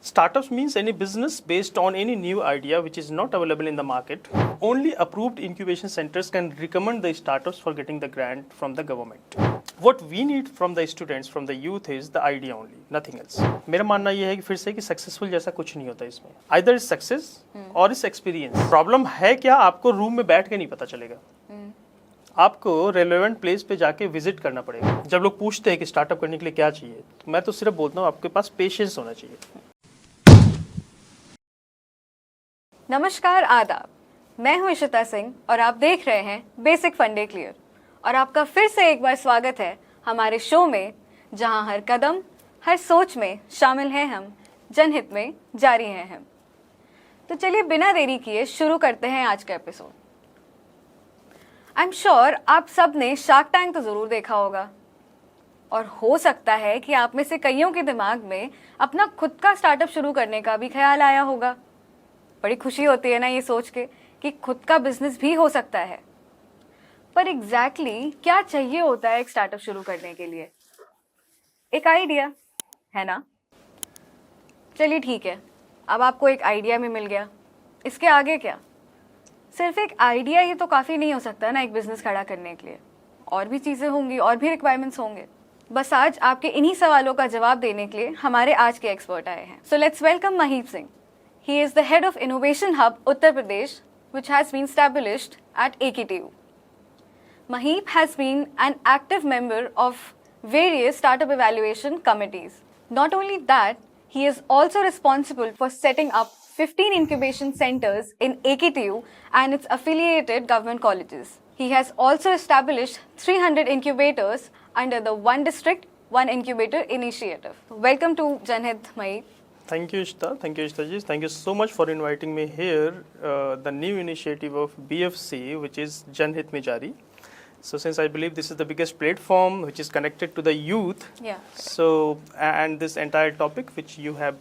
Startups means any business based on any new idea which is not available in the market. Only approved incubation centers can recommend the startups for getting the grant from the government. What we need from the students, from the youth is the idea only, nothing else. मेरा मानना ये है कि फिर से कि successful जैसा कुछ नहीं होता इसमें. Either is success or is experience. Problem है क्या, आपको रूम में बैठ के नहीं पता चलेगा. आपको रेलेवेंट प्लेस पे जाके विजिट करना पड़ेगा. जब लोग पूछते हैं कि स्टार्टअप करने के लिए क्या चाहिए, तो मैं तो सिर्फ बोलता हूँ आपके पास पेशेंस होना चाहिए. नमस्कार, आदाब. मैं हूं इशिता सिंह और आप देख रहे हैं बेसिक फंडे क्लियर. और आपका फिर से एक बार स्वागत है हमारे शो में, जहां हर कदम हर सोच में शामिल हैं हम, जनहित में जारी हैं हम. तो चलिए बिना देरी किए शुरू करते हैं आज का एपिसोड. आई एम श्योर आप सब ने शार्क टैंक तो ज़रूर देखा होगा, और हो सकता है कि आप में से कईयों के दिमाग में अपना खुद का स्टार्टअप शुरू करने का भी ख्याल आया होगा. बड़ी खुशी होती है ना ये सोच के कि खुद का बिजनेस भी हो सकता है. पर एग्जैक्टली क्या चाहिए होता है एक स्टार्टअप शुरू करने के लिए? एक आइडिया, है ना? चलिए ठीक है, अब आपको एक आइडिया भी मिल गया. इसके आगे क्या? सिर्फ एक आइडिया ही तो काफ़ी नहीं हो सकता ना एक बिजनेस खड़ा करने के लिए. और भी चीज़ें होंगी, और भी रिक्वायरमेंट्स होंगे. बस आज आपके इन्हीं सवालों का जवाब देने के लिए हमारे आज के एक्सपर्ट आए हैं. So let's welcome Mahip Singh. He is the head of Innovation Hub Uttar Pradesh, which has been established at AKTU. Maheep has been an active member of various startup evaluation committees. Not only that, he is also responsible for setting up 15 incubation centers in AKTU and its affiliated government colleges. He has also established 300 incubators under the One District, One Incubator initiative. Welcome to Janhit, Maheep. Thank you, Ishita. Thank you, Ishita ji. Thank you so much for inviting me here. The new initiative of BFC, which is Janhit Mein Jari. So, since I believe this is the biggest platform which is connected to the youth. Yeah. So, and this entire topic which you have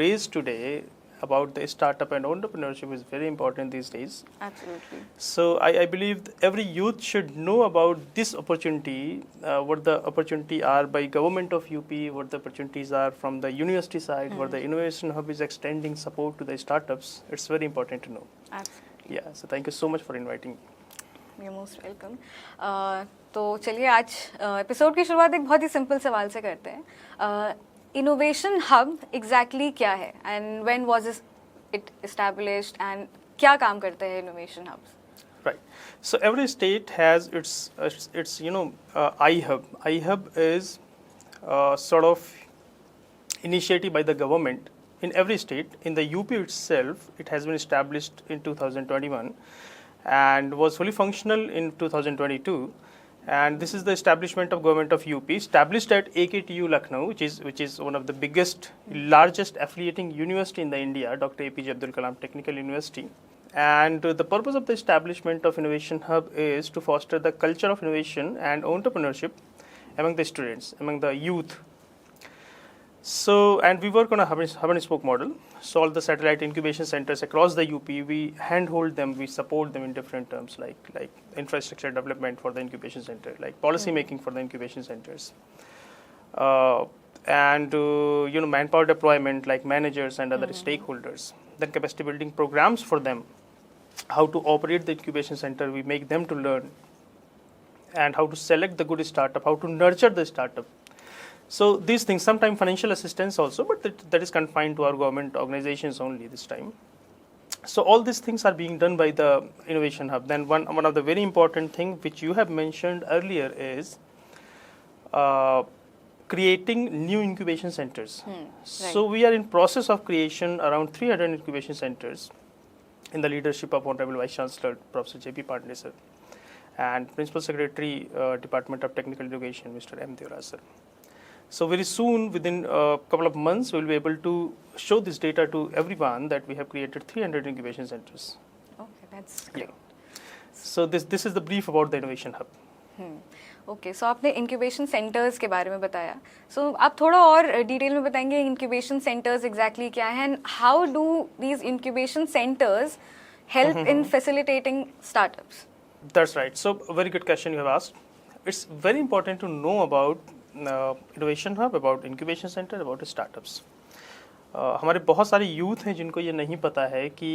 raised today about the startup and entrepreneurship is very important these days. Absolutely. So I believe every youth should know about this opportunity, what the opportunity are by government of UP, what the opportunities are from the university side, what the Innovation Hub is extending support to the startups. It's very important to know. Absolutely. Yeah, so thank you so much for inviting me. You're most welcome. तो चलिए आज episode की शुरुआत एक बहुत ही simple सवाल से करते हैं. इनोवेशन हब एग्जैक्टली क्या है, and when was it established, एंड क्या काम करते हैं innovation hubs? Right. So every state has its iHub. iHub is sort of initiative by the government in every state. In the UP itself, it has been established in 2021 and was fully functional in 2022. And this is the establishment of government of UP, established at AKTU Lucknow, which is one of the biggest, largest affiliating university in the India, Dr. APJ Abdul Kalam Technical University. And the purpose of the establishment of Innovation Hub is to foster the culture of innovation and entrepreneurship among the students, among the youth. So, and we work on a hub and spoke model. So all the satellite incubation centers across the UP, we handhold them, we support them in different terms, like infrastructure development for the incubation center, like policy making for the incubation centers, and manpower deployment, like managers and other stakeholders. Then capacity building programs for them, how to operate the incubation center, we make them to learn, and how to select the good startup, how to nurture the startup. So these things, sometimes financial assistance also, but that is confined to our government organizations only this time. So all these things are being done by the Innovation Hub. Then one of the very important thing which you have mentioned earlier is creating new incubation centers. Right. So we are in process of creation around 300 incubation centers in the leadership of Honorable Vice Chancellor Professor J.P. Pandey sir and Principal Secretary Department of Technical Education Mr. M. Devraj sir. So very soon, within a couple of months, we will be able to show this data to everyone that we have created 300 incubation centers. Okay, that's great. Yeah. So this is the brief about the Innovation Hub. Okay, so आपने incubation centres के बारे में बताया. सो आप थोड़ा और detail में बताएंगे इंक्यूबेशन सेंटर्स एग्जैक्टली क्या है, and how do these incubation centres help in facilitating startups? That's right. So a very good question you have asked. It's very important to know about Innovation Hub, about incubation center, about startups. हमारे बहुत सारे youth हैं जिनको ये नहीं पता है कि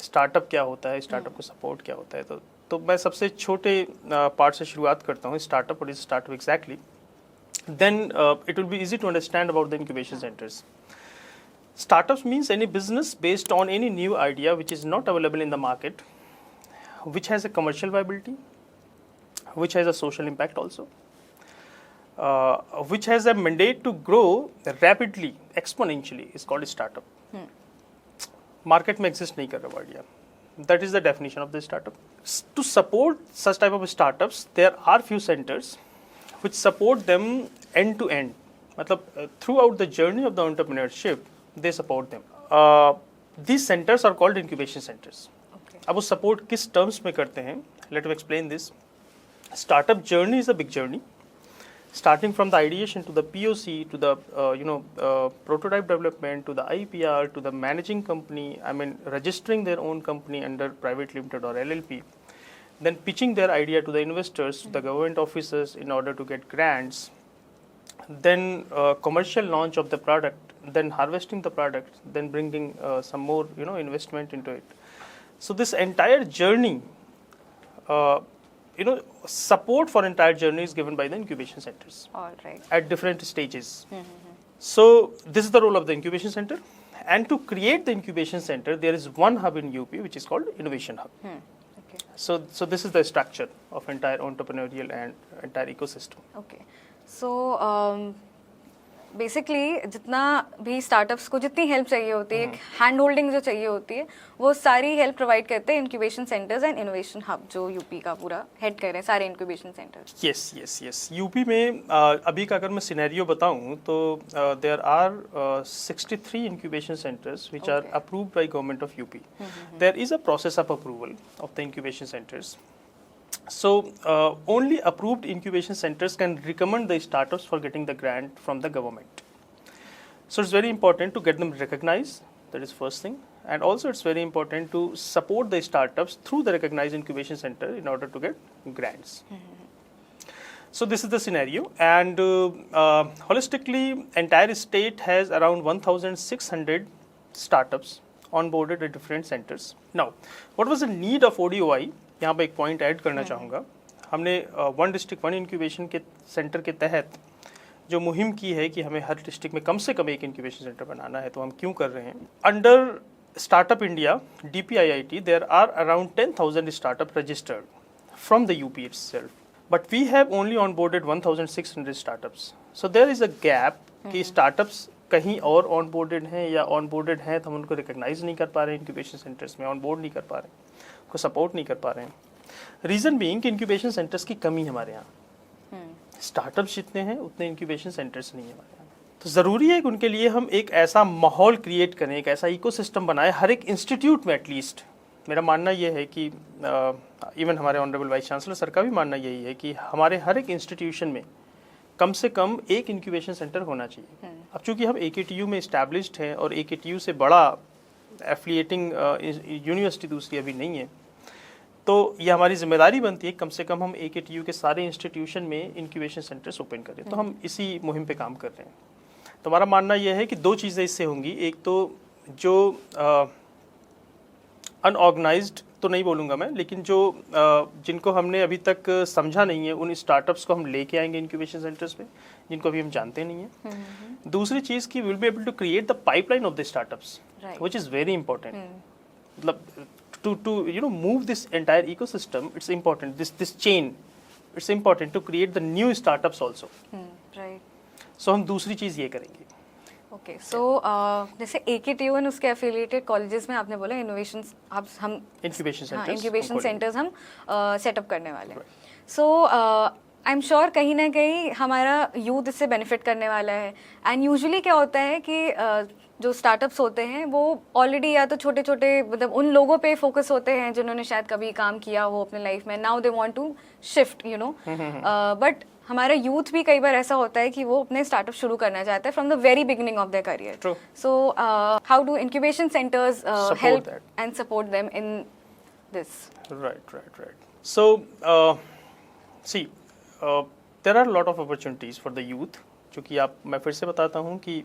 स्टार्टअप क्या होता है, स्टार्टअप को सपोर्ट क्या होता है। तो मैं सबसे छोटे पार्ट से शुरुआत करता हूँ, स्टार्टअप और startup exactly, then it will be easy to understand about the incubation centres. Startups means any business based on any new idea which is not available in the market, which has a commercial viability, which has a social impact also, which has a mandate to grow rapidly, exponentially, is called a startup. Market में exist नहीं कर रहा idea. That is the definition of the startup. To support such type of startups, there are few centers which support them end to end. मतलब throughout the journey of the entrepreneurship, they support them. These centers are called incubation centers. Okay. अब वो support किस terms में करते हैं? Let me explain this. Startup journey is a big journey, starting from the ideation to the POC to the prototype development to the IPR to the managing company. I mean, registering their own company under private limited or LLP, then pitching their idea to the investors, to the government officers in order to get grants, then commercial launch of the product, then harvesting the product, then bringing some more investment into it. So this entire journey, support for entire journey is given by the incubation centers. All right. At different stages. So this is the role of the incubation center. And to create the incubation center, there is one hub in UP which is called Innovation Hub. Okay. So this is the structure of entire entrepreneurial and entire ecosystem. Okay. So basically जितना भी startups को जितनी help चाहिए होती है, एक hand holding जो चाहिए होती है, वो सारी हेल्प प्रोवाइड करते हैं incubation centres and innovation hub, जो यूपी का पूरा हेड कर रहे हैं सारे इंक्यूबेशन सेंटर्स. यस यूपी में अभी का अगर मैं सिनेरियो बताऊं तो there are 63 incubation centers which are approved by government of UP. There is a process of approval of the incubation centers. So only approved incubation centers can recommend the startups for getting the grant from the government. So it's very important to get them recognized. That is first thing. And also it's very important to support the startups through the recognized incubation center in order to get grants. So this is the scenario. And holistically, entire state has around 1,600 startups onboarded at different centers. Now, what was the need of ODOI? यहाँ पे एक point add करना चाहूँगा. हमने one district one incubation के centre के तहत जो मुहिम की है कि हमें हर डिस्ट्रिक्ट में कम से कम एक इंक्यूबेशन सेंटर बनाना है, तो हम क्यों कर रहे हैं? Under startup India DPIIT there are around 10,000 startup registered from the UP itself, but we have only onboarded 1,600 startups. So there is a gap कि स्टार्टअप्स कहीं और ऑनबोर्डेड हैं या ऑनबोर्डेड हैं तो हम उनको रिकॉग्नाइज नहीं कर पा रहे हैं, इंक्यूबेशन सेंटर्स में ऑनबोर्ड नहीं कर पा रहे हैं, को सपोर्ट नहीं कर पा रहे हैं. रीजन बीइंग कि इंक्यूबेशन सेंटर्स की कमी हमारे यहाँ. स्टार्टअप्स जितने हैं उतने इंक्यूबेशन सेंटर्स नहीं है हमारे यहाँ. तो ज़रूरी है कि उनके लिए हम एक ऐसा माहौल क्रिएट करें, एक ऐसा इकोसिस्टम बनाएं हर एक इंस्टीट्यूट में. एटलीस्ट मेरा मानना ये है कि इवन हमारे ऑनरेबल वाइस चांसलर सर का भी मानना यही है कि हमारे हर एक इंस्टीट्यूशन में कम से कम एक इंक्यूबेशन सेंटर होना चाहिए. अब चूंकि हम AKTU में इस्टेब्लिश्ड हैं और AKTU से बड़ा एफिलिएटिंग यूनिवर्सिटी दूसरी अभी नहीं है, तो ये हमारी जिम्मेदारी बनती है कम से कम हम AKTU के सारे इंस्टीट्यूशन में इंक्यूबेशन सेंटर्स ओपन करें. तो हम इसी मुहिम पे काम कर रहे हैं. तो हमारा मानना यह है कि दो चीज़ें इससे होंगी. एक तो जो अनऑर्गेनाइज्ड तो नहीं बोलूँगा मैं, लेकिन जो जिनको हमने अभी तक समझा नहीं है उन स्टार्टअप्स को हम लेके आएंगे इंक्यूबेशन सेंटर्स में, जिनको अभी हम जानते नहीं हैं. दूसरी चीज़ की will be able to create the pipeline of the startups, which is very important. मतलब to move this entire ecosystem, it's important, this chain, it's important to create the new startups also. Right. So हम दूसरी चीज़ ये करेंगे. Okay. सो जैसे AKTU और उसके affiliated colleges में आपने बोला इनोवेशन हम इंक्यूबेशन सेंटर्स हम सेटअप करने वाले हैं. सो आई एम श्योर कहीं ना कहीं हमारा यूथ इससे बेनिफिट करने वाला है. एंड यूजुअली क्या होता है कि जो स्टार्टअप्स होते हैं वो ऑलरेडी या तो छोटे छोटे मतलब उन लोगों पे फोकस होते हैं जिन्होंने शायद कभी काम किया हो अपने लाइफ में. Now they want to shift but हमारा यूथ भी कई बार ऐसा होता है कि वो अपने स्टार्टअप शुरू करना चाहता है from the very beginning of their career. So how do incubation centres help and support them in this? Right. So see there are lot of opportunities for the youth. क्योंकि मैं फिर से बताता हूँ कि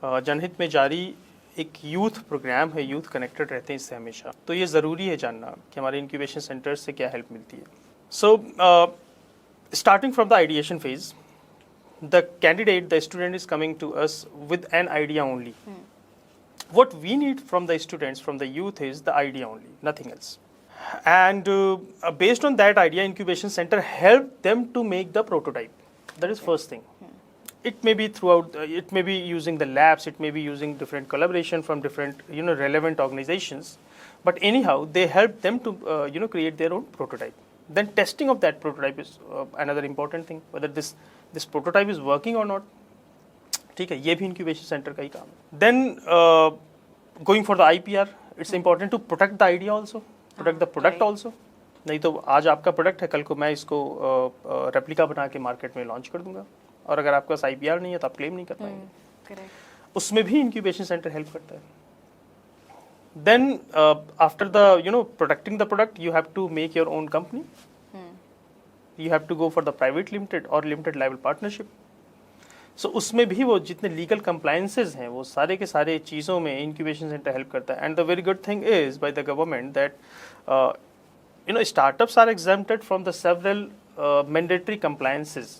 जनहित में जारी एक यूथ प्रोग्राम है, यूथ कनेक्टेड रहते हैं इससे हमेशा, तो ये ज़रूरी है जानना कि हमारे इंक्यूबेशन सेंटर से क्या हेल्प मिलती है. So starting from the ideation phase, the candidate, the student is coming to us with an idea only. What we need from the students, from the youth is the idea only, nothing else. And based on that idea, incubation center help them to make the prototype. That is first thing. It may be throughout, it may be using the labs, it may be using different collaboration from different, relevant organizations. But anyhow, they help them to, create their own prototype. Then testing of that prototype is another important thing, whether this prototype is working or not. ठीक है, ये भी incubation centre का ही काम है. Then going for the IPR, it's important to protect the idea also, protect the product also. नहीं तो आज आपका प्रोडक्ट है, कल को मैं इसको रेप्लिका बना के मार्केट में लॉन्च कर दूंगा, और अगर आपके पास IPR नहीं है तो आप क्लेम नहीं कर पाएंगे. उसमें भी इंक्यूबेशन सेंटर हेल्प करता है. Then after the protecting the product, you have to make your own company. You have to go for the private limited or limited liable partnership. So उसमें भी वो जितने legal compliances हैं, वो सारे के सारे चीज़ों में incubation center help करता है. And the very good thing is by the government that startups are exempted from the several mandatory compliances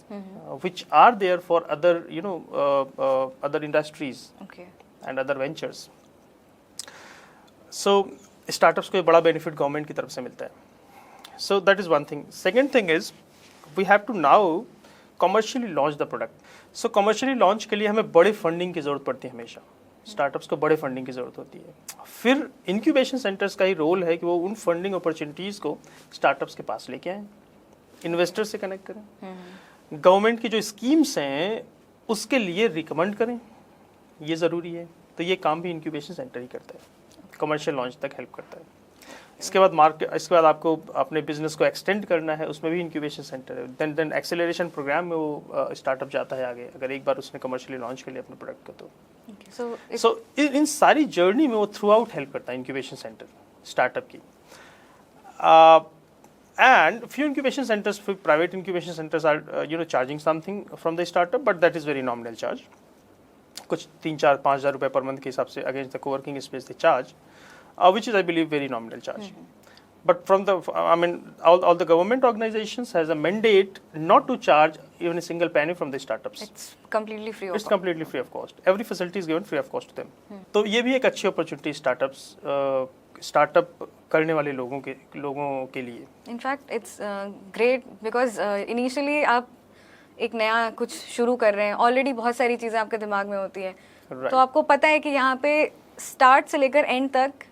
which are there for other other industries and other ventures. So startups को बड़ा benefit government की तरफ से मिलता है. So that is one thing. Second thing is we have to now commercially launch the product. So commercially launch के लिए हमें बड़े फंडिंग की ज़रूरत पड़ती है हमेशा. स्टार्टअप्स को बड़े फंडिंग की ज़रूरत होती है. फिर इंक्यूबेशन सेंटर्स का ही रोल है कि वो उन फंडिंग अपॉर्चुनिटीज़ को स्टार्टअप्स के पास लेके आएँ, इन्वेस्टर से कनेक्ट करें, गवर्नमेंट की जो स्कीम्स हैं उसके लिए रिकमेंड करें, ये ज़रूरी है. तो ये काम भी इंक्यूबेशन सेंटर ही करता है, कमर्शियल लॉन्च तक हेल्प करता है. इसके बाद आपको अपने बिजनेस को एक्सटेंड करना है, उसमें भी इंक्यूबेशन सेंटर है. देन एक्सेलरेशन प्रोग्राम में वो स्टार्टअप जाता है आगे, अगर एक बार उसने कमर्शियली लॉन्च कर लिया अपने प्रोडक्ट को तो. सो इन सारी जर्नी में वो थ्रू आउट हेल्प करता है इंक्यूबेशन सेंटर स्टार्टअप की. And few incubation centres, private incubation centres are charging something from the startup, but that is very nominal charge. कुछ 3-4-5 हज़ार रुपये पर मंथ के हिसाब से against the coworking space they charge. Which is, I believe, very nominal charge. But from the, all the government organizations has a mandate not to charge even a single penny from the startups. It's completely free of cost. It's completely free of cost. Every facility is given free of cost to them. तो ये भी एक अच्छी opportunity startup करने वाले लोगों के लिए. In fact, it's great because initially आप एक नया कुछ शुरू कर रहे हैं, ऑलरेडी बहुत सारी चीज़ें आपके दिमाग में होती है, तो आपको पता है कि यहाँ पे स्टार्ट से लेकर एंड तक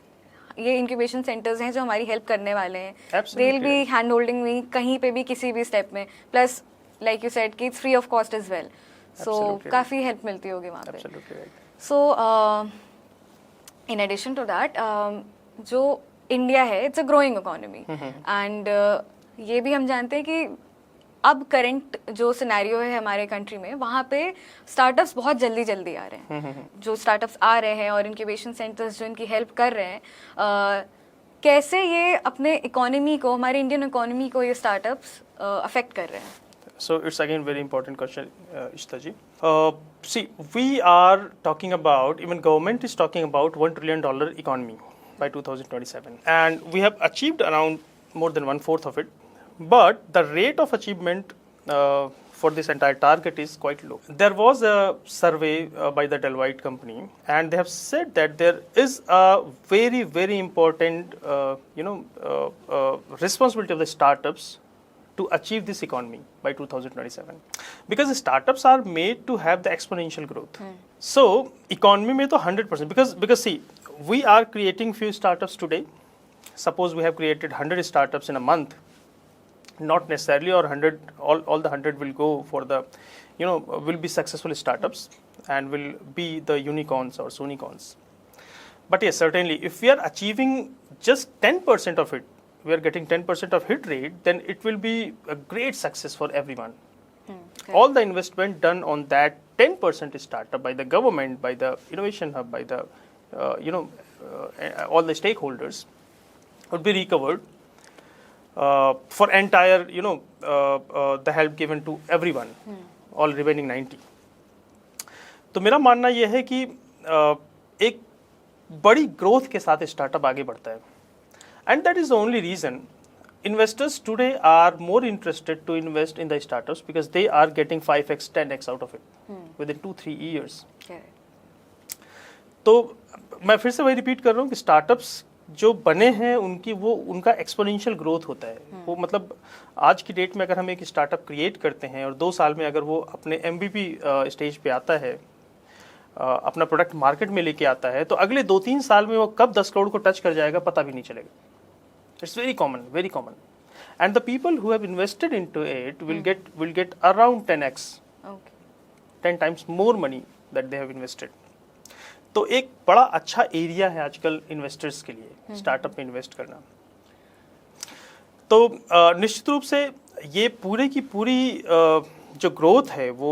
ये इंक्यूबेशन सेंटर्स हैं जो हमारी हेल्प करने वाले हैं. They will be hand holding me कहीं पे भी किसी भी स्टेप में, प्लस लाइक यू सेड कि it's free of cost as well. So काफ़ी हेल्प मिलती होगी वहाँ पे. So in addition to that, जो इंडिया है it's a growing economy, and ये भी हम जानते हैं कि अब करंट जो सिनेरियो है हमारे कंट्री में, वहाँ पे स्टार्टअप्स बहुत जल्दी आ रहे हैं. जो स्टार्टअप्स आ रहे हैं और इंक्यूबेशन सेंटर्स जो इनकी हेल्प कर रहे हैं, कैसे ये अपने इकोनॉमी को, हमारे इंडियन इकोनॉमी को ये स्टार्टअप्स अफेक्ट कर रहे हैं? So it's again very important question, Ishita ji. See, we are talking about, even government is talking about $1 trillion economy by 2027, and we have achieved around more than 1/4 of it. But the rate of achievement for this entire target is quite low. There was a survey by the Deloitte company, and they have said that there is a very, very important, responsibility of the startups to achieve this economy by 2027, because the startups are made to have the exponential growth. So economy में तो 100%, because see, we are creating few startups today. Suppose we have created 100 startups in a month. Not necessarily, or 100, all the 100 will go for the, will be successful startups and will be the unicorns or unicorns. But yes, certainly, if we are achieving just 10% of it, we are getting 10% of hit rate, then it will be a great success for everyone. All the investment done on that 10% startup by the government, by the innovation hub, by the, all the stakeholders would be recovered. For entire, the help given to everyone, all remaining 90. तो मेरा मानना यह है कि एक बड़ी growth के साथ स्टार्टअप आगे बढ़ता है, and that is the only reason investors today are more interested to invest in the startups because they are getting 5x 10x out of it within 2-3 years. तो मैं फिर से वही रिपीट कर रहा हूँ कि स्टार्टअप्स जो बने हैं उनका एक्सपोनेंशियल ग्रोथ होता है। वो मतलब आज की डेट में अगर हम एक स्टार्टअप क्रिएट करते हैं और 2 साल में अगर वो अपने MVP स्टेज पे आता है, अपना प्रोडक्ट मार्केट में लेके आता है, तो अगले 2-3 साल में वो कब 10 करोड़ को टच कर जाएगा पता भी नहीं चलेगा। It's very common, and the people who have invested into it will get around 10x, 10 times more money that they have invested. तो एक बड़ा अच्छा एरिया है आजकल इन्वेस्टर्स के लिए स्टार्टअप में इन्वेस्ट करना। तो निश्चित रूप से ये पूरे की पूरी जो ग्रोथ है वो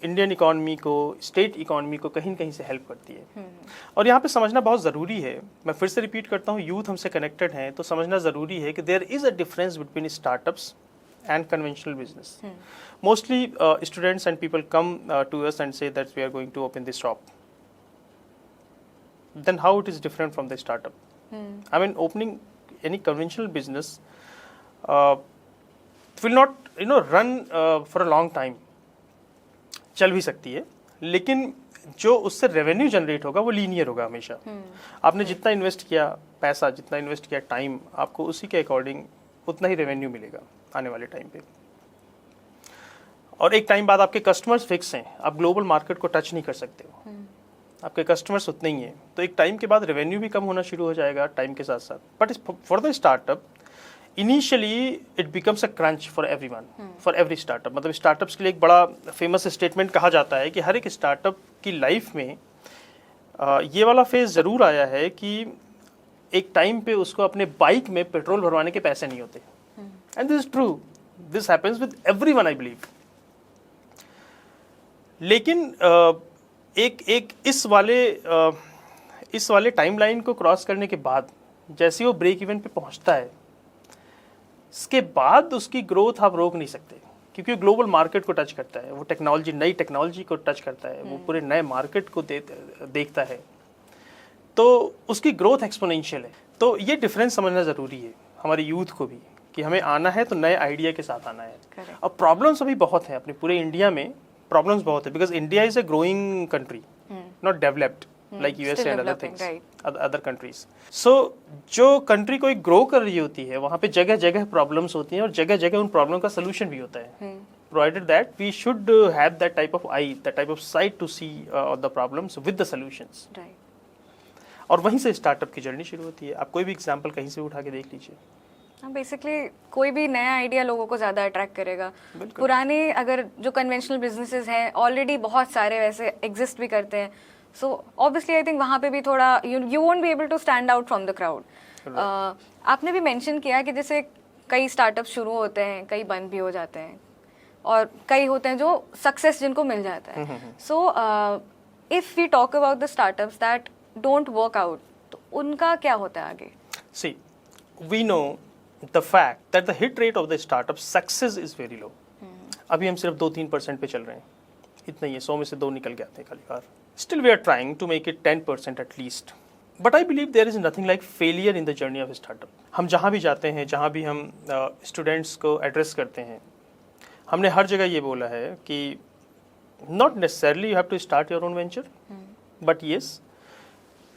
इंडियन इकोनॉमी को, स्टेट इकोनॉमी को कहीं न कहीं से हेल्प करती है। और यहाँ पे समझना बहुत ज़रूरी है, मैं फिर से रिपीट करता हूँ, यूथ हमसे कनेक्टेड हैं तो समझना ज़रूरी है कि there is a difference between startups and conventional business. Mostly students and people come to us and say that we are going to open this shop, then how it is different from the startup? I mean, opening any conventional business will not run for a long time. चल भी सकती है, लेकिन जो उससे revenue generate होगा वो linear होगा हमेशा। आपने जितना इन्वेस्ट किया पैसा, जितना इन्वेस्ट किया टाइम, आपको उसी के अकॉर्डिंग उतना ही रेवेन्यू मिलेगा आने वाले टाइम पे। और एक टाइम बाद आपके कस्टमर्स फिक्स हैं, आप ग्लोबल मार्केट को टच नहीं कर सकते हो, आपके कस्टमर्स उतने ही हैं। तो एक टाइम के बाद रेवेन्यू भी कम होना शुरू हो जाएगा टाइम के साथ साथ। But for the startup initially it becomes a crunch for everyone, for every startup. मतलब स्टार्टअप्स के लिए एक बड़ा फेमस स्टेटमेंट कहा जाता है कि हर एक स्टार्टअप की लाइफ में ये वाला फेज ज़रूर आया है कि एक टाइम पे उसको अपने बाइक में पेट्रोल भरवाने के पैसे नहीं होते। And this is true, this happens with everyone I believe. लेकिन एक इस वाले टाइमलाइन को क्रॉस करने के बाद जैसे वो ब्रेक इवन पे पहुंचता है, इसके बाद उसकी ग्रोथ आप रोक नहीं सकते, क्योंकि ग्लोबल मार्केट को टच करता है, वो टेक्नोलॉजी, नई टेक्नोलॉजी को टच करता है, वो पूरे नए मार्केट को देखता है, तो उसकी ग्रोथ एक्सपोनेंशियल है। तो ये डिफरेंस समझना ज़रूरी है हमारे यूथ को भी, कि हमें आना है तो नए आइडिया के साथ आना है। अब प्रॉब्लम्स अभी बहुत हैं अपने पूरे इंडिया में, प्रॉब्लम्स बहुत है, because India is a growing country, not developed like USA and other things, other countries. So जो कंट्री कोई ग्रो कर रही होती है वहाँ पे जगह जगह प्रॉब्लम्स होती हैं और जगह जगह उन प्रॉब्लम का सोल्यूशन भी होता है। Provided that we should have that type of eye, that type of sight to see the problems with the solutions. और वहीं से स्टार्टअप की जर्नी शुरू होती है। आप कोई भी एग्जांपल कहीं से उठा के देख लीजिए। बेसिकली कोई भी नया आइडिया लोगों को ज़्यादा अट्रैक्ट करेगा। पुराने अगर जो कन्वेंशनल बिजनेसेस हैं ऑलरेडी बहुत सारे वैसे एग्जिस्ट भी करते हैं, सो ऑब्वियसली आई थिंक वहाँ पे भी थोड़ा you won't be able to stand out from the crowd. आपने भी मेंशन किया कि जैसे कई स्टार्टअप शुरू होते हैं, कई बंद भी हो जाते हैं, और कई होते हैं जो सक्सेस जिनको मिल जाता है। So if we talk about the startups that don't work out, तो उनका क्या होता है आगे? See we know the fact that the hit rate of the startup success is very low. अभी हम सिर्फ 2-3% पे चल रहे हैं, इतना ही है, 100 में से 2 निकल के आते हैं खाली बार। Still we are trying to make it 10% at least. But I believe there is nothing like failure in the journey of a startup. हम जहाँ भी जाते हैं, जहाँ भी हम स्टूडेंट्स को एड्रेस करते हैं, हमने हर जगह ये बोला है कि not necessarily you have to start your own venture, but yes,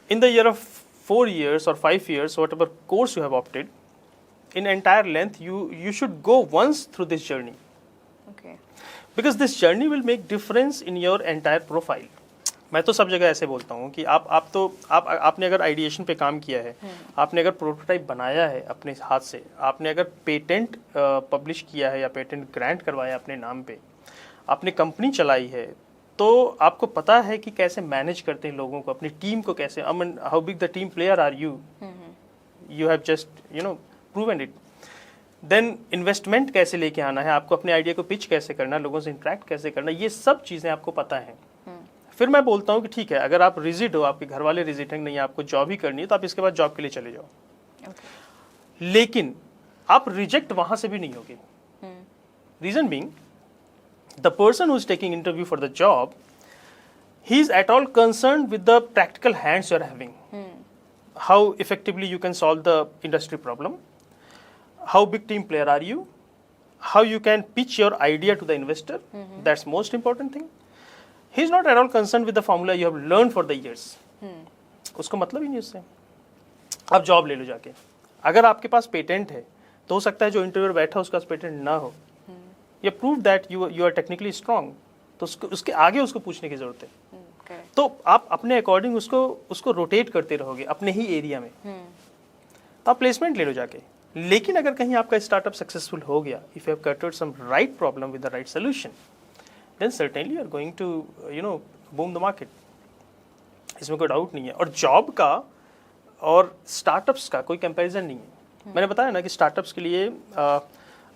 in the year of 4 years or 5 years, whatever course you have opted, in entire length you should go once through this journey. Okay. Because this journey will make difference in your entire profile. मैं तो सब जगह ऐसे बोलता हूँ कि आपने अगर आइडिएशन पे काम किया है, आपने अगर प्रोटोटाइप बनाया है अपने हाथ से, आपने अगर पेटेंट पब्लिश किया है या पेटेंट ग्रांट करवाया अपने नाम पे, आपने कंपनी चलाई है, तो आपको पता है कि कैसे मैनेज करते हैं लोगों को, अपनी टीम को कैसे, I mean, how big the team player are you? You have just proven it. Then investment कैसे लेके आना है, आपको अपने आइडिया को पिच कैसे करना है, लोगों से इंटरेक्ट कैसे करना है, ये सब चीज़ें आपको पता है। फिर मैं बोलता हूँ कि ठीक है, अगर आप रिजिड हो, आपके घर वाले रिजिड हैं, नहीं आपको जॉब ही करनी है, तो आप इसके बाद जॉब के लिए चले जाओ। लेकिन आप रिजेक्ट वहाँ से भी नहीं होगे। Reason being the person who is taking interview for the job he is at all concerned with the practical hands you are having. How effectively you can solve the industry problem, how big team player are you, how you can pitch your idea to the investor. That's most important thing. He is not at all concerned with the formula you have learned for the years. उसको मतलब ही नहीं उससे. आप job ले लो जाके, अगर आपके पास patent है तो हो सकता है जो इंटरव्यूअर बैठा उसके पास पेटेंट ना हो, या prove that you are technically strong, तो उसके आगे उसको पूछने की जरूरत है. तो आप अपने अकॉर्डिंग उसको रोटेट करते रहोगे अपने ही एरिया में, तो आप प्लेसमेंट ले लो जाके. लेकिन अगर कहीं आपका स्टार्टअप सक्सेसफुल हो गया, if you have cutted some right problem with the right solution, then certainly you are going to boom the market. इसमें कोई डाउट नहीं है. और जॉब का और स्टार्टअप्स का कोई कंपैरिजन नहीं है. मैंने बताया ना कि स्टार्टअप्स के लिए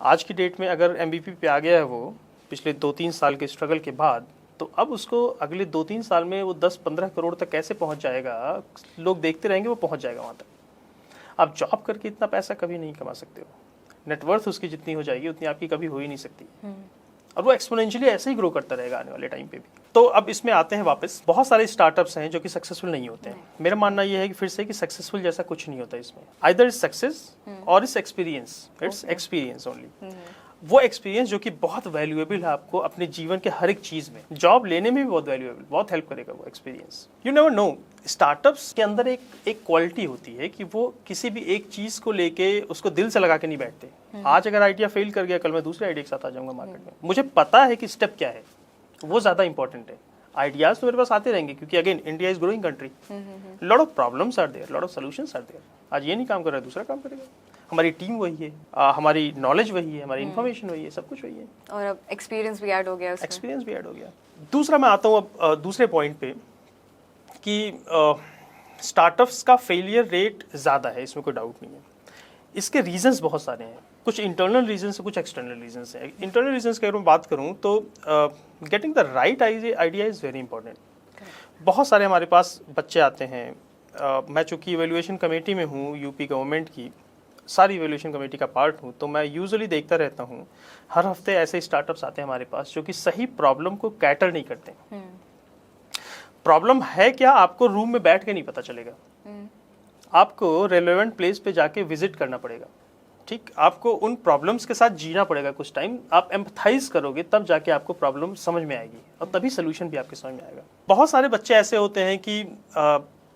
आज की डेट में अगर MVP पे आ गया है वो पिछले 2-3 साल के स्ट्रगल के बाद, तो अब उसको अगले 2-3 साल में वो 10-15 करोड़ तक कैसे पहुंच जाएगा, लोग देखते रहेंगे, वो पहुंच जाएगा वहां तक. आप जॉब करके इतना पैसा कभी नहीं कमा सकते हो. नेटवर्थ उसकी जितनी हो जाएगी उतनी आपकी कभी हो ही नहीं सकती. और वो एक्सपोनेंशियली ऐसे ही ग्रो करता रहेगा आने वाले टाइम पे भी. तो अब इसमें आते हैं वापस, बहुत सारे स्टार्टअप्स हैं जो कि सक्सेसफुल नहीं होते हैं. मेरा मानना ये है कि फिर से कि सक्सेसफुल जैसा कुछ नहीं होता इसमें. आइदर इज सक्सेस और is experience. It's experience only. वो एक्सपीरियंस जो कि बहुत वैल्यूएबल है आपको अपने जीवन के हर एक चीज में, जॉब लेने में भी बहुत वैल्यूएबल, बहुत हेल्प करेगा वो experience. You never know. Startups के अंदर एक क्वालिटी होती है कि वो किसी भी एक चीज को लेके उसको दिल से लगा के नहीं बैठते. आज अगर आइडिया फेल कर गया, कल मैं दूसरे आइडिया के साथ आ जाऊंगा मार्केट में. मुझे पता है कि स्टेप क्या है, वो ज्यादा इंपॉर्टेंट है. आइडियाज तो मेरे पास आते रहेंगे क्योंकि again India is growing country. Lot of problems are there, lot of solutions are there. आज ये नहीं काम कर रहा है, दूसरा काम करेगा. हमारी टीम वही है, हमारी नॉलेज वही है, हमारी इन्फॉर्मेशन वही है, सब कुछ वही है. और अब एक्सपीरियंस भी ऐड हो गया. एक्सपीरियंस भी ऐड हो गया. दूसरा मैं आता हूँ अब दूसरे पॉइंट पे कि स्टार्टअप्स का फेलियर रेट ज़्यादा है, इसमें कोई डाउट नहीं है. इसके रीजंस बहुत सारे हैं. कुछ इंटरनल रीजंस है, कुछ एक्सटर्नल रीजंस है. इंटरनल रीजंस की अगर मैं बात करूँ तो getting the right idea is very important. बहुत सारे हमारे पास बच्चे आते हैं. मैं चूँकि इवेल्युएशन कमेटी में हूँ, यूपी गवर्नमेंट की सारी इवेल्युएशन कमेटी का पार्ट हूँ, तो मैं यूजुअली देखता रहता हूँ हर हफ्ते ऐसे स्टार्टअप्स आते हैं हमारे पास जो कि सही प्रॉब्लम को कैटर नहीं करते. प्रॉब्लम है क्या, आपको रूम में बैठ के नहीं पता चलेगा. आपको रेलेवेंट प्लेस पे जाके विजिट करना पड़ेगा. ठीक, आपको उन प्रॉब्लम्स के साथ जीना पड़ेगा कुछ टाइम. आप एम्पथाइज करोगे तब जाके आपको प्रॉब्लम समझ में आएगी और तभी सोल्यूशन भी आपके समझ में आएगा. बहुत सारे बच्चे ऐसे होते हैं कि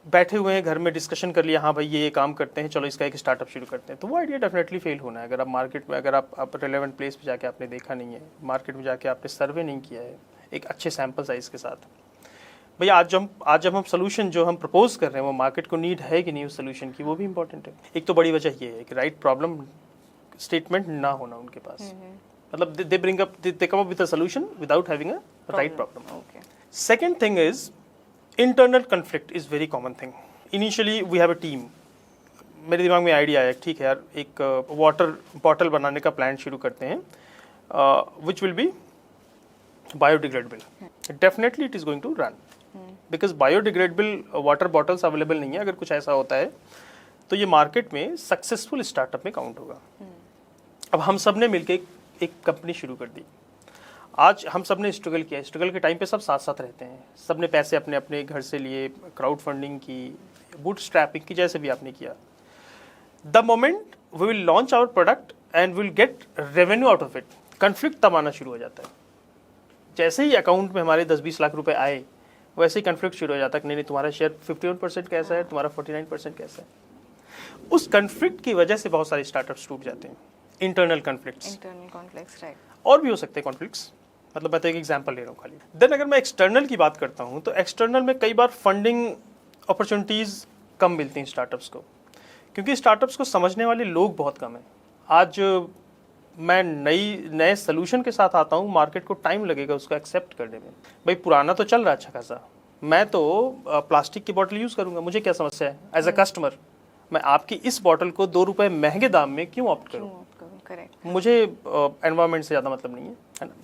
बैठे हुए हैं घर में, डिस्कशन कर लिया, हाँ भाई ये काम करते हैं, चलो इसका एक स्टार्टअप शुरू करते हैं. तो वो आइडिया डेफिनेटली फेल होना है. अगर आप मार्केट में, अगर आप रेलेवेंट प्लेस पे जाके आपने देखा नहीं है, मार्केट में जाके आपने सर्वे नहीं किया है एक अच्छे सैंपल साइज के साथ. भैया आज जब हम सोल्यूशन जो हम प्रपोज कर रहे हैं वो मार्केट को नीड है कि नहीं उस सोल्यूशन की, वो भी इंपॉर्टेंट है. एक तो बड़ी वजह ये है कि राइट प्रॉब्लम स्टेटमेंट ना होना उनके पास. मतलब they come up with a solution without having a right problem. Second thing is internal conflict is very common thing. Initially we have a team. मेरे दिमाग में आइडिया आया, ठीक है यार, एक वाटर बॉटल बनाने का प्लान शुरू करते हैं which will be biodegradable. Definitely it is going to run because biodegradable water bottles available नहीं है. अगर कुछ ऐसा होता है तो ये मार्केट में सक्सेसफुल स्टार्टअप में काउंट होगा. अब हम सब ने मिलकर एक कंपनी शुरू कर दी. आज हम सब ने स्ट्रगल किया. स्ट्रगल के टाइम पे सब साथ साथ रहते हैं. सब ने पैसे अपने अपने घर से लिए, क्राउड फंडिंग की, बूट स्ट्रैपिंग की, जैसे भी आपने किया. The moment we will launch our product and will get revenue out of it, conflict तब आना शुरू हो जाता है. जैसे ही अकाउंट में हमारे 10-20 लाख रुपए आए, वैसे ही कन्फ्लिक्ट शुरू हो जाता है कि नहीं तुम्हारा शेयर 51% कैसा है, तुम्हारा 49% कैसा है. उस कन्फ्लिक्ट की वजह से बहुत सारे स्टार्टअप्स टूट जाते हैं. Internal conflicts, right. और भी हो सकते हैं कॉन्फ्लिक्ट्स. मतलब मैं तो एक एग्जांपल ले रहा हूँ खाली. देन अगर मैं एक्सटर्नल की बात करता हूँ तो एक्सटर्नल में कई बार फंडिंग अपॉर्चुनिटीज़ कम मिलती हैं स्टार्टअप्स को, क्योंकि स्टार्टअप्स को समझने वाले लोग बहुत कम हैं. आज मैं नए सोल्यूशन के साथ आता हूँ, मार्केट को टाइम लगेगा उसको एक्सेप्ट करने में. भाई पुराना तो चल रहा है अच्छा खासा, मैं तो प्लास्टिक की बॉटल यूज़ करूँगा, मुझे क्या समस्या है. एज अ कस्टमर मैं आपकी इस बॉटल को 2 रुपये महंगे दाम में क्यों ऑप्ट करूँ. मुझे एनवायरनमेंट से ज़्यादा मतलब नहीं है.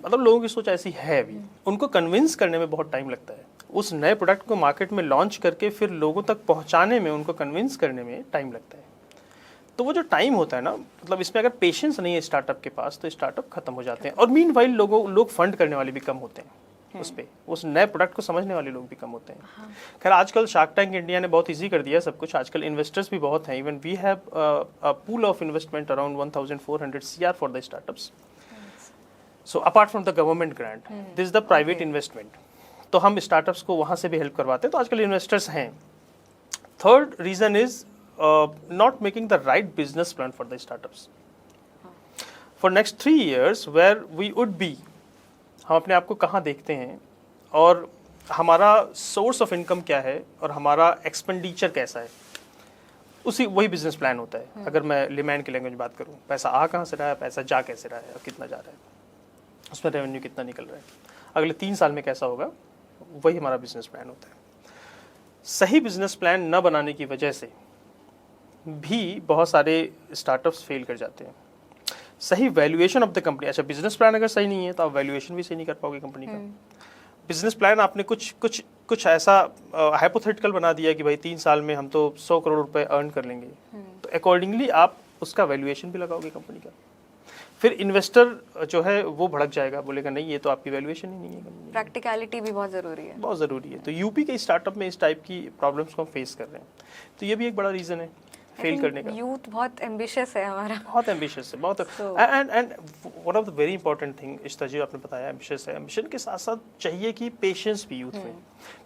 मतलब लोगों की सोच ऐसी है अभी. उनको कन्विंस करने में बहुत टाइम लगता है. उस नए प्रोडक्ट को मार्केट में लॉन्च करके फिर लोगों तक पहुंचाने में, उनको कन्विंस करने में टाइम लगता है. तो वो जो टाइम होता है ना, मतलब इसमें अगर पेशेंस नहीं है स्टार्टअप के पास तो स्टार्टअप खत्म हो जाते हैं. और मीनवाइल लोग फंड करने वाले भी कम होते हैं. उस पे, उस नए प्रोडक्ट को समझने वाले लोग भी कम होते हैं। खैर आजकल शार्क टैंक इंडिया ने बहुत इजी कर दिया सब कुछ, आजकल इन्वेस्टर्स भी बहुत हैं। Even we have a pool of investment around 1400 CR for the startups. So apart from the government grant, this is the private investment. तो हम स्टार्टअप्स को वहाँ से भी हेल्प करवाते हैं, तो आजकल इन्वेस्टर्स हैं। Third reason is not making the right business plan for the startups for next 3 years where we would be. हम अपने आप को कहाँ देखते हैं और हमारा सोर्स ऑफ इनकम क्या है और हमारा एक्सपेंडिचर कैसा है, उसी वही बिजनेस प्लान होता है। अगर मैं लेमैन की लैंग्वेज बात करूँ, पैसा आ कहाँ से रहा है, पैसा जा कैसे रहा है और कितना जा रहा है, उसमें रेवेन्यू कितना निकल रहा है, अगले 3 साल में कैसा होगा, वही हमारा बिजनेस प्लान होता है। सही बिजनेस प्लान न बनाने की वजह से भी बहुत सारे स्टार्टअप्स फेल कर जाते हैं। सही वैल्यूएशन ऑफ द कंपनी, अच्छा बिजनेस प्लान अगर सही नहीं है तो आप वैल्यूएशन भी सही नहीं कर पाओगे कंपनी का। बिजनेस प्लान आपने कुछ ऐसा हाइपोथेटिकल बना दिया कि भाई 3 साल में हम तो 100 करोड़ रुपए अर्न कर लेंगे, तो अकॉर्डिंगली आप उसका वैल्यूएशन भी लगाओगे कंपनी का। फिर इन्वेस्टर जो है वो भड़क जाएगा, बोलेगा नहीं ये तो आपकी वैल्यूएशन ही नहीं है कंपनी। प्रैक्टिकलिटी भी बहुत ज़रूरी है, बहुत ज़रूरी है। तो यूपी के स्टार्टअप में इस टाइप की प्रॉब्लम्स को हम फेस कर रहे हैं, तो ये भी एक बड़ा रीज़न है फेल करने का। यूथ बहुत एम्बिशियस है हमारा, बहुत एम्बिशियस है, बहुत। And one of the very important thing Ishta ji आपने बताया, एम्बिशियस है। एम्बिशन के साथ साथ चाहिए कि पेशेंस भी यूथ में।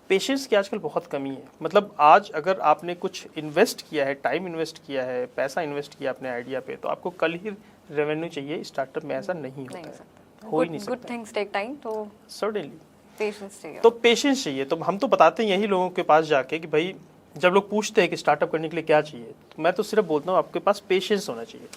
पेशेंस की आजकल बहुत कमी है। मतलब आज अगर आपने कुछ इन्वेस्ट किया है, टाइम इन्वेस्ट किया है, पैसा इन्वेस्ट किया अपने आइडिया पे, तो आपको कल ही रेवेन्यू चाहिए। स्टार्टअप में ऐसा नहीं होता है, हो ही नहीं सकता। गुड थिंग्स टेक टाइम, तो सर्टेनली पेशेंस चाहिए। तो पेशेंस चाहिए। तो हम तो बताते हैं यही लोगों के पास जाके कि भाई जब लोग पूछते हैं कि स्टार्टअप करने के लिए क्या चाहिए, तो मैं तो सिर्फ बोलता हूँ आपके पास पेशेंस होना चाहिए।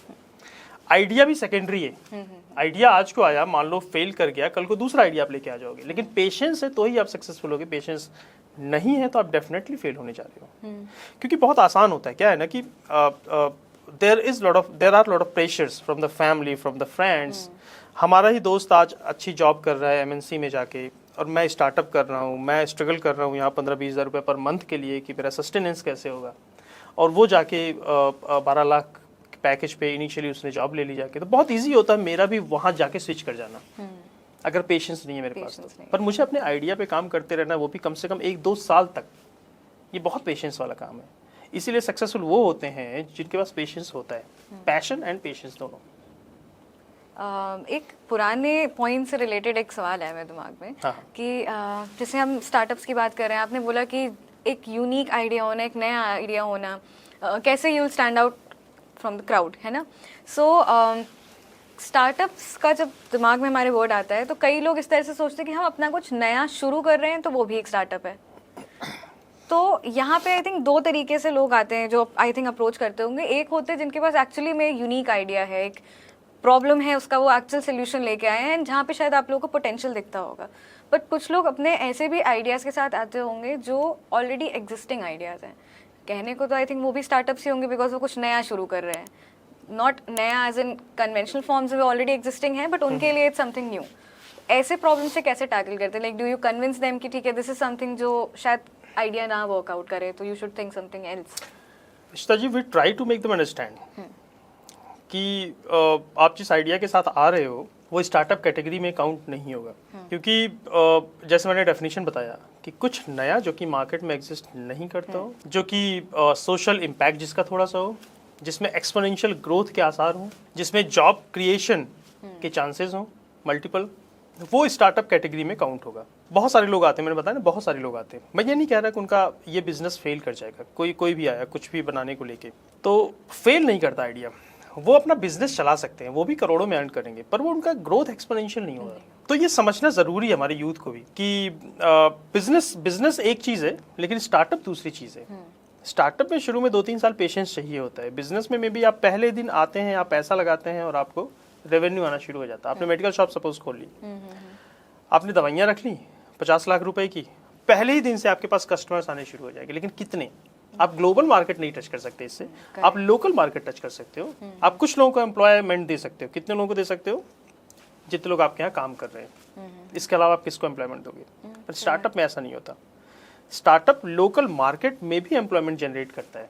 आइडिया भी सेकेंडरी है। आइडिया आज को आया, मान लो फेल कर गया, कल को दूसरा आइडिया आप लेके आ जाओगे, लेकिन पेशेंस है तो ही आप सक्सेसफुल होगे। पेशेंस नहीं है तो आप डेफिनेटली फेल होने जा रहे हो। क्योंकि बहुत आसान होता है, क्या है ना कि there are lot of pressures from the family, from the friends। हमारा ही दोस्त आज अच्छी जॉब कर रहा है MNC में जाके, और मैं स्टार्टअप कर रहा हूँ, मैं स्ट्रगल कर रहा हूँ यहाँ 15-20 हज़ार रुपये पर मंथ के लिए कि मेरा सस्टेनेंस कैसे होगा, और वो जाके 12 लाख पैकेज पे इनिशियली उसने जॉब ले ली जाके। तो बहुत इजी होता है मेरा भी वहाँ जाके स्विच कर जाना, अगर पेशेंस नहीं है मेरे पास तो। पर मुझे अपने आइडिया पे काम करते रहना, वो भी कम से कम 1-2 साल तक। ये बहुत पेशेंस वाला काम है। इसीलिए सक्सेसफुल वो होते हैं जिनके पास पेशेंस होता है, पैशन एंड पेशेंस दोनों। एक पुराने पॉइंट से रिलेटेड एक सवाल है मेरे दिमाग में। हाँ। कि जैसे हम स्टार्टअप्स की बात कर रहे हैं, आपने बोला कि एक यूनिक आइडिया होना, एक नया आइडिया होना, कैसे you will stand out from the crowd, है ना। सो स्टार्टअप्स का जब दिमाग में हमारे वर्ड आता है तो कई लोग इस तरह से सोचते हैं कि हम अपना कुछ नया शुरू कर रहे हैं तो वो भी एक स्टार्टअप है। तो यहाँ पे आई थिंक 2 तरीके से लोग आते हैं जो आई थिंक अप्रोच करते होंगे। एक होते हैं जिनके पास एक्चुअली में यूनिक आइडिया है, एक प्रॉब्लम है, उसका वो एक्चुअल सोल्यूशन लेके आए हैं, जहाँ पे शायद आप लोगों को पोटेंशियल दिखता होगा। बट कुछ लोग अपने ऐसे भी आइडियाज़ के साथ आते होंगे जो ऑलरेडी एग्जिस्टिंग आइडियाज़ हैं। कहने को तो आई थिंक वो भी स्टार्टअप्स ही होंगे, बिकॉज वो कुछ नया शुरू कर रहे हैं। नॉट नया एज इन कन्वेंशनल फॉर्म्स में ऑलरेडी एग्जिस्टिंग है, बट उनके लिए इट्स समथिंग न्यू। ऐसे प्रॉब्लम से कैसे टैकल करते हैं? Like do you convince them कि ठीक है दिस इज समथिंग जो शायद आइडिया ना वर्कआउट करे, तो you should think something else? Ishta ji, we try to make them understand कि आप जिस आइडिया के साथ आ रहे हो वो स्टार्टअप कैटेगरी में काउंट नहीं होगा। क्योंकि जैसे मैंने डेफिनेशन बताया कि कुछ नया जो कि मार्केट में एग्जिस्ट नहीं करता हो, जो कि सोशल इम्पैक्ट जिसका थोड़ा सा हो, जिसमें एक्सपोनेंशियल ग्रोथ के आसार हों, जिसमें जॉब क्रिएशन के चांसेस हों मल्टीपल, वो स्टार्टअप कैटेगरी में काउंट होगा। बहुत सारे लोग आते हैं, मैंने बताया ना, बहुत सारे लोग आते हैं। मैं ये नहीं कह रहा कि उनका ये बिजनेस फेल कर जाएगा। कोई भी आया कुछ भी बनाने को लेके तो फेल नहीं करता आइडिया, वो अपना बिजनेस चला सकते हैं, वो भी करोड़ों में अर्न करेंगे, पर वो उनका ग्रोथ एक्सपोनेंशियल नहीं होगा। तो ये समझना जरूरी है हमारे यूथ को भी कि बिजनेस एक चीज़ है लेकिन स्टार्टअप दूसरी चीज़ है। स्टार्टअप में शुरू में 2-3 साल पेशेंस चाहिए होता है। बिजनेस में भी आप पहले दिन आते हैं, आप पैसा लगाते हैं और आपको रेवेन्यू आना शुरू हो जाता है। आपने मेडिकल शॉप सपोज खोल ली, आपने दवाइयाँ रख ली 50 लाख रुपए की, पहले ही दिन से आपके पास कस्टमर्स आने शुरू हो जाएंगे। लेकिन कितने? आप ग्लोबल मार्केट नहीं टच कर सकते इससे, आप लोकल मार्केट टच कर सकते हो। आप कुछ लोगों को एम्प्लॉयमेंट दे सकते हो। कितने लोगों को दे सकते हो? जितने लोग आपके यहाँ काम कर रहे हैं। इसके अलावा आप किसको एम्प्लॉयमेंट दोगे? पर स्टार्टअप में ऐसा नहीं होता। स्टार्टअप लोकल मार्केट में भी एम्प्लॉयमेंट जनरेट करता है,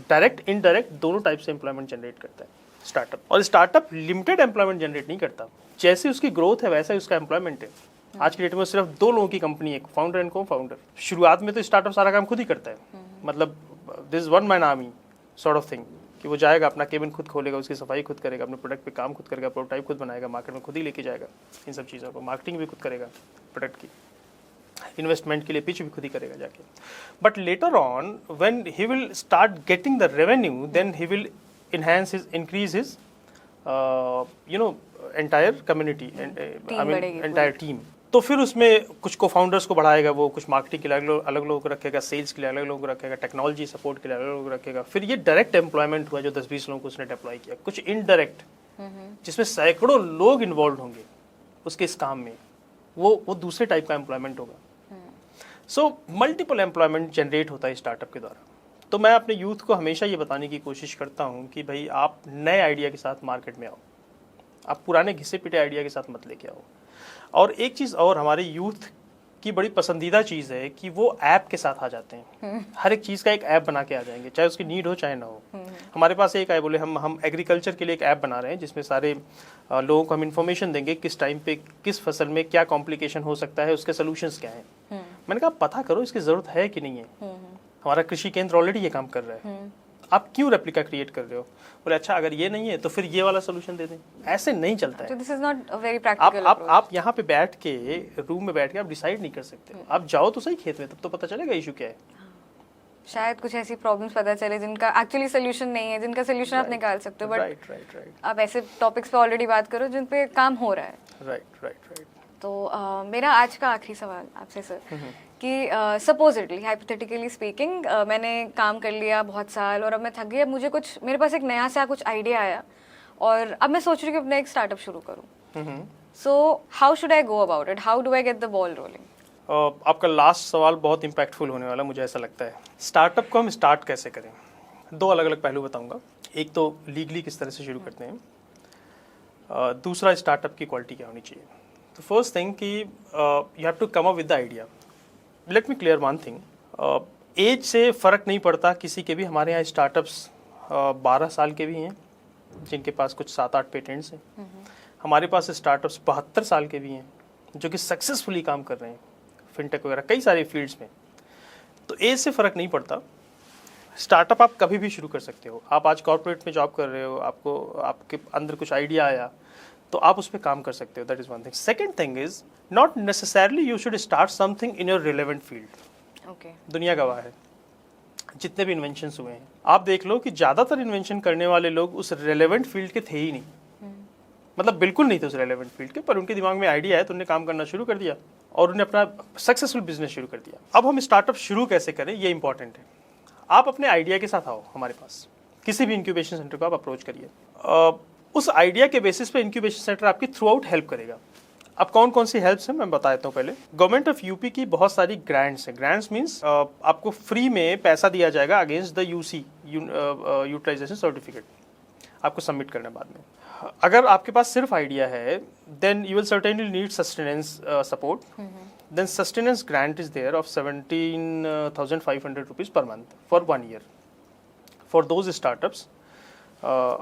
डायरेक्ट इनडायरेक्ट दोनों टाइप से एम्प्लॉयमेंट जनरेट करता है स्टार्टअप। और स्टार्टअप लिमिटेड एम्प्लॉयमेंट जनरेट नहीं करता, जैसे उसकी ग्रोथ है वैसा ही उसका एम्प्लॉयमेंट है। आज की डेट में सिर्फ 2 लोगों की कंपनी है, फाउंडर एंड को फाउंडर। शुरुआत में तो स्टार्टअप सारा काम खुद ही करता है, मतलब this one man army sort of thing, कि वो जाएगा अपना केबिन खुद खोलेगा, उसकी सफाई खुद करेगा, अपने प्रोडक्ट पे काम खुद करेगा, प्रोटोटाइप खुद बनाएगा, मार्केट में खुद ही लेके जाएगा इन सब चीज़ों को, मार्केटिंग भी खुद करेगा प्रोडक्ट की, इन्वेस्टमेंट के लिए पिच भी खुद ही करेगा जाके। But later on when he will start getting the revenue, then he will enhance his increase his entire community and I mean entire team। तो फिर उसमें कुछ को फाउंडर्स को बढ़ाएगा, वो कुछ मार्केटिंग के लिए अलग लोगों को रखेगा, सेल्स के लिए अलग लोगों को रखेगा, टेक्नोलॉजी सपोर्ट के लिए अलग लोगों को रखेगा। फिर ये डायरेक्ट एम्प्लॉयमेंट हुआ जो 10-20 लोगों को उसने डिप्लॉय किया। कुछ इनडायरेक्ट जिसमें सैकड़ों लोग इन्वॉल्व होंगे उसके इस काम में, वो दूसरे टाइप का एम्प्लॉयमेंट होगा। सो मल्टीपल एम्प्लॉयमेंट जनरेट होता है स्टार्टअप के द्वारा। तो मैं अपने यूथ को हमेशा ये बताने की कोशिश करता हूँ कि भाई आप नए आइडिया के साथ मार्केट में आओ, आप पुराने घिसे पिटे आइडिया के साथ मत लेके आओ। और एक चीज़ और, हमारे यूथ की बड़ी पसंदीदा चीज़ है कि वो ऐप के साथ आ जाते हैं। हर एक चीज़ का एक ऐप बना के आ जाएंगे, चाहे उसकी नीड हो चाहे ना हो। हमारे पास एक है, बोले हम एग्रीकल्चर के लिए एक ऐप बना रहे हैं जिसमें सारे लोगों को हम इन्फॉर्मेशन देंगे किस टाइम पे किस फसल में क्या कॉम्प्लिकेशन हो सकता है, उसके सोल्यूशंस क्या हैं। मैंने कहा पता करो इसकी ज़रूरत है कि नहीं है। हमारा कृषि केंद्र ऑलरेडी ये काम कर रहा है, आप क्यों रेप्लिका क्रिएट कर रहे हो? बोले अच्छा अगर ये नहीं है तो फिर ये वाला सोल्यूशन दे दें। ऐसे नहीं चलता है। This is not a very practical. आप यहाँ पे बैठ के रूम में बैठ के आप डिसाइड नहीं कर सकते। आप जाओ तो सही खेत में, तब तो पता चलेगा इशू क्या है। शायद कुछ ऐसी प्रॉब्लम्स पता चले जिनका एक्चुअली सोल्यूशन नहीं है, जिनका सोल्यूशन आप निकाल सकते हो। बट आप ऐसे टॉपिक्स पे ऑलरेडी बात करो जिन पे काम हो रहा है। राइट। तो मेरा आज का आखिरी सवाल आपसे सर कि सपोजिटली हाइपोथेटिकली स्पीकिंग मैंने काम कर लिया बहुत साल और अब मैं थक गई, अब मुझे कुछ, मेरे पास एक नया सा कुछ आइडिया आया और अब मैं सोच रही हूँ कि अपना एक स्टार्टअप शुरू करूँ। So how should I go about it, how do I get the ball rolling? आपका लास्ट सवाल बहुत इम्पैक्टफुल होने वाला, मुझे ऐसा लगता है। स्टार्टअप को हम स्टार्ट कैसे करें, 2 अलग अलग पहलू बताऊंगा। एक तो लीगली किस तरह से शुरू करते हैं, दूसरा स्टार्टअप की क्वालिटी क्या होनी चाहिए। तो फर्स्ट थिंग कि you have to come up with the idea. Let me clear one thing, age से फ़र्क नहीं पड़ता किसी के भी। हमारे यहाँ स्टार्टअप्स 12 साल के भी हैं जिनके पास कुछ 7-8 पेटेंट्स हैं। हमारे पास स्टार्टअप्स 72 साल के भी हैं जो कि सक्सेसफुली काम कर रहे हैं, फिनटेक वगैरह कई सारे फील्ड्स में। तो एज से फ़र्क नहीं पड़ता। स्टार्टअप आप कभी भी शुरू कर सकते हो। आप आज कॉर्पोरेट में जॉब कर रहे हो, आपको आपके अंदर कुछ आइडिया आया तो आप उस पर काम कर सकते हो। That is one thing. Second thing is not necessarily you should start something in your relevant field. Okay, दुनिया गवाह है, जितने भी इन्वेंशंस हुए हैं आप देख लो कि ज़्यादातर इन्वेंशन करने वाले लोग उस रिलेवेंट फील्ड के थे ही नहीं। मतलब बिल्कुल नहीं थे उस रेलेवेंट फील्ड के, पर उनके दिमाग में आइडिया है तो उन्होंने काम करना शुरू कर दिया और उन्हें अपना सक्सेसफुल बिजनेस शुरू कर दिया। अब हम स्टार्टअप शुरू कैसे करें, ये इंपॉर्टेंट है। आप अपने आइडिया के साथ आओ हमारे पास, किसी भी इंक्यूबेशन सेंटर को आप अप्रोच करिए। उस आइडिया के बेसिस पे इंक्यूबेशन सेंटर आपकी थ्रू आउट हेल्प करेगा। अब कौन कौन सी हेल्प्स हैं मैं बता देता हूँ। पहले गवर्नमेंट ऑफ यूपी की बहुत सारी ग्रांट्स हैं। ग्रांट्स मीन्स आपको फ्री में पैसा दिया जाएगा against the UC utilization certificate, आपको सबमिट करने बाद में। अगर आपके पास सिर्फ आइडिया है then you will certainly need sustenance support. Then sustenance grant is there of 17,500 rupees per month for 1 year for those startups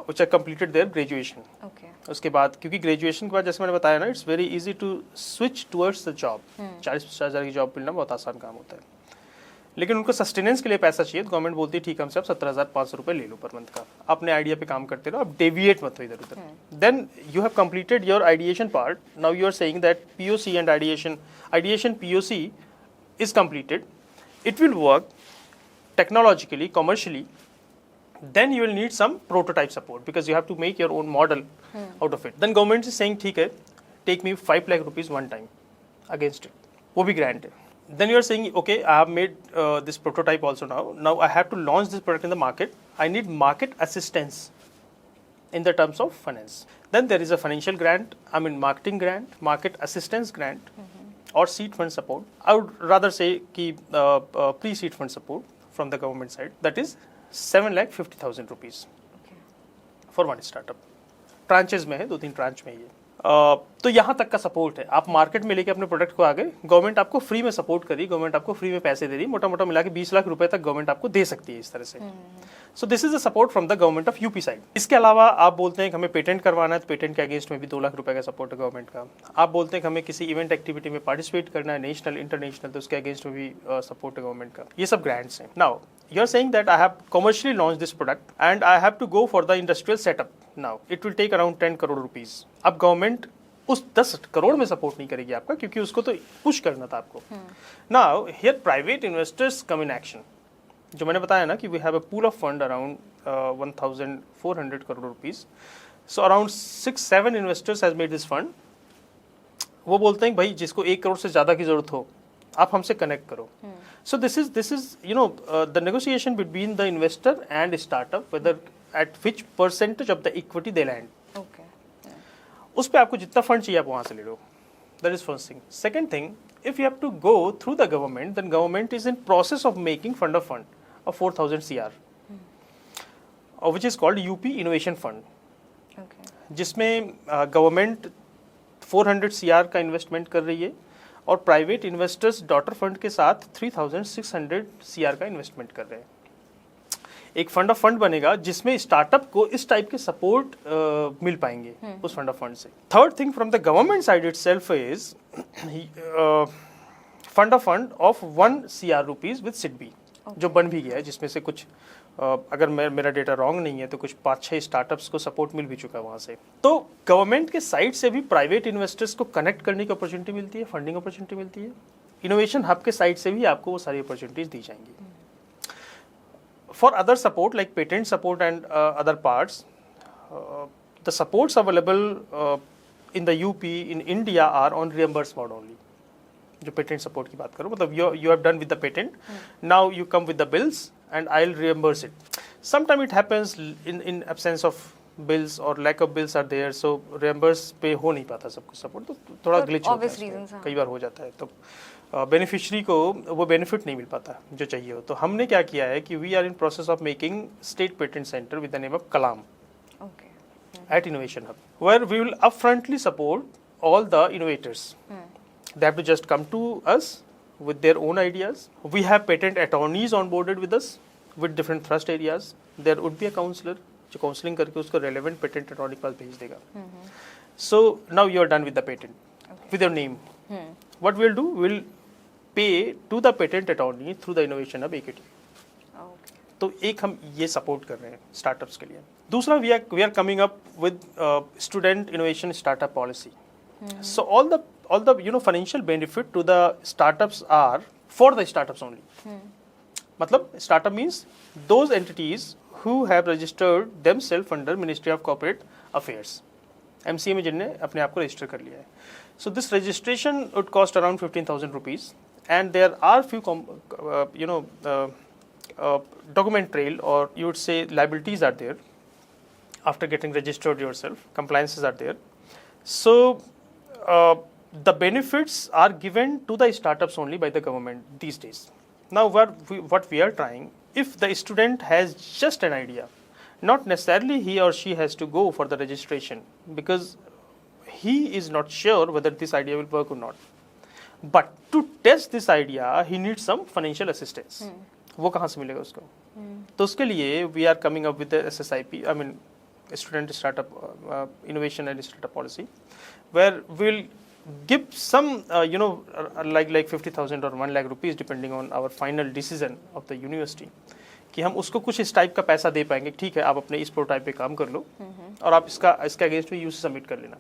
which have completed their graduation. Okay. उसके बाद क्योंकि ग्रेजुएशन के बाद जैसे मैंने बताया ना, it's very easy to switch towards the job. 40-50 हज़ार की जॉब मिलना बहुत आसान काम होता है, लेकिन उनको सस्टेनेंस के लिए पैसा चाहिए तो गवर्नमेंट बोलती है ठीक है हमसे आप 17,500 रुपये ले लो पर मंथ का, अपने आइडिया पे काम करते रहो, आप डेविएट मत हो इधर उधर। Then you have completed your ideation part, now you are saying that POC and ideation POC is completed, it will work technologically, commercially. Then you will need some prototype support because you have to make your own model out of it. Then government is saying ठीक है take me 5 lakh rupees one time against it, वो भी grant है. Then you are saying okay I have made this prototype also now I have to launch this product in the market, I need market assistance in the terms of finance. Then there is a financial grant, I mean marketing grant, market assistance grant, or seed fund support. I would rather say कि pre-seed fund support from the government side, that is 7,50,000 rupees for one startup. ट्रांचेज में है, 2-3 tranche में ये। तो यहाँ तक का support है। आप मार्केट में लेके अपने प्रोडक्ट को आगे, गवर्नमेंट आपको फ्री में सपोर्ट कर रही है, गवर्नमेंट आपको फ्री में पैसे दे रही है, मोटा मोटा मिला के 20 लाख रुपए तक गवर्नमेंट आपको दे सकती है इस तरह से। So this is the support from the government of UP side. इसके अलावा आप बोलते हैं कि हमें पेटेंट करवाना है, तो पेटेंट के अगेंस्ट में भी 2 लाख रुपए का सपोर्ट है गवर्नमेंट का। आप बोलते हैं कि हमें किसी इवेंट एक्टिविटी में पार्टिसिपेट करना है, नेशनल इंटरनेशनल, तो उसके अगेंस्ट में भी सपोर्ट है गवर्नमेंट का। ये सब ग्रांट्स हैं। Now you are saying that I have commercially launched this product and I have to go for the industrial setup. Now it will take around 10 crore rupees. अब government उस 10 करोड़ में support नहीं करेगी आपका, क्योंकि उसको तो पुश करना था आपको। Now here private investors come in action. जो मैंने बताया ना कि we have a pool of fund around 1400 crore rupees. So around 6-7 investors has made this fund. वो बोलते हैं भाई जिसको 1 करोड़ से ज्यादा की जरूरत हो आप हमसे कनेक्ट करो। So this is the negotiation between the investor and startup, whether at which percentage of the equity they land. Okay. उस पे आपको जितना फंड चाहिए आप वहाँ से ले लो। That is first thing. Second thing, if you have to go through the government, then government is in process of making fund of 4,000 CR, which is called UP Innovation Fund. Okay. जिसमें government 400 CR का investment कर रही है और private investors daughter fund के साथ 3,600 CR का investment कर रहे हैं। एक फंड ऑफ फंड बनेगा जिसमें स्टार्टअप को इस टाइप के सपोर्ट मिल पाएंगे उस फंड ऑफ फंड से। Third thing from the government side itself is fund of fund of 1 CR rupees with SIDBI, जो बन भी गया है, जिसमें से कुछ अगर मेरा डेटा रॉन्ग नहीं है तो कुछ 5-6 स्टार्टअप्स को सपोर्ट मिल भी चुका है वहाँ से। तो गवर्नमेंट के साइड से भी प्राइवेट इन्वेस्टर्स को कनेक्ट करने की अपॉर्चुनिटी मिलती है, फंडिंग अपॉर्चुनिटी मिलती है। इनोवेशन हब के साइड से भी आपको वो सारी अपॉर्चुनिटीज दी जाएंगी। For other support like patent support and other parts, the supports available in the UP in India are on reimburse mode only. जो पेटेंट सपोर्ट की बात करो, मतलब you have done with the patent, now you come with the bills and I'll reimburse it. Sometime it happens in absence of bills or lack of bills are there, so reimburse पे हो नहीं पाता सब कुछ support, तो थोड़ा glitch होता है, कई बार हो जाता है, तो बेनिफिशियरी को वो बेनिफिट नहीं मिल पाता जो चाहिए हो। तो हमने क्या किया है कि we are in process of making state patent centre with the name of Kalam at Innovation Hub, where we will upfrontly support all the innovators. They have to just come to us with their own ideas. We have patent attorneys onboarded with us with different thrust areas. There would be a counselor जो counseling करके उसको relevant patent attorney के पास भेज देगा। So now you are done with the patent with your name. What we'll do, we'll pay to the patent attorney through the Innovation Hub equity. तो एक हम ये सपोर्ट कर रहे हैं स्टार्टअप्स के लिए। दूसरा, we are coming up with student innovation startup policy. So all the financial benefit to the startups are for the startups only. मतलब startup means those entities who have registered themself under ministry of corporate affairs, MCA में जिनने अपने आप को register कर लिया है। So this registration would cost around 15,000 rupees and there are few document trail, or you would say liabilities are there after getting registered yourself, compliances are there. So the benefits are given to the startups only by the government these days. Now what we are trying, if the student has just an idea, not necessarily he or she has to go for the registration because he is not sure whether this idea will work or not, but to test this idea he needs some financial assistance. वो कहाँ से मिलेगा उसको? तो उसके लिए we are coming up with SSIP, I mean student startup innovation and startup policy, where will give some like 50,000 or 1 lakh rupees depending on our final decision of the university, कि हम उसको कुछ इस टाइप का पैसा दे पाएंगे। ठीक है, आप अपने इस प्रोटाइप पे काम कर लो और आप इसके अगेंस्ट में यूसी सबमिट कर लेना।